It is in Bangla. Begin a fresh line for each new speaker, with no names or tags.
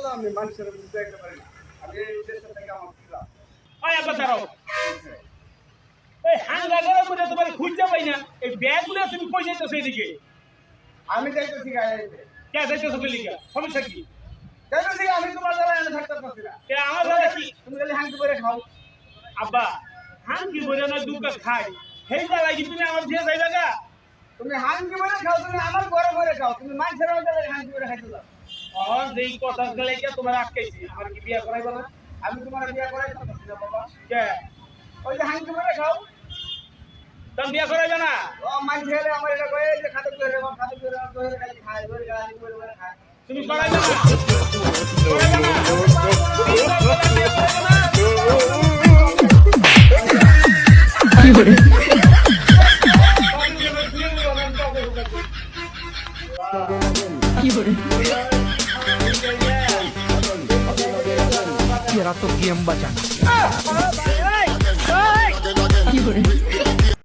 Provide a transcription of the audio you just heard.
বলো আমি মানুষের বুঝতে একটা পারি না আমি এই উদ্দেশ্য থেকে আমার ছিল
ওই আব্বা দাঁড়াও এই হাঙ্গা গেলে মনে তোমার খুঁজতে পাই না এই ব্যাগগুলো তুমি কই যাইতেছো এদিকে
আমি যাইতেছি গাড়িতে
কে যাইতেছো বলি কে সমস্যা কি
যাইতেছি আমি তোমার দ্বারা এনে থাকতে পারছি না
কে আমার দাদা কি
তুমি খালি হাঙ্কি করে খাও
আব্বা হাঙ্গি বলে না দুকা খাই হেই যা লাগি তুমি আমার দিয়ে যাইবা গা
তুমি হাঙ্কি করে খাও তুমি আমার ঘরে ঘরে খাও তুমি মানুষের মধ্যে হাঙ্কি করে খাইতে দাও
আর যেই কথা গেলে কে তোমার আটকাইছি আমার কি বিয়া করাইবা না
আমি তোমার বিয়ে করাইতে পারছি না বাবা
কে
ওই যে হাঙ্কি করে খাও
তুমি বিয়া করাইবা না
ও মানুষের আমার এটা কয়ে যে খাতে করে ধরে খালি খায় ধরে গালি করে করে খায়
তুমি করাইবা না করাইবা না
কি করে কি করে এরা তো গেম বাজানা কি করে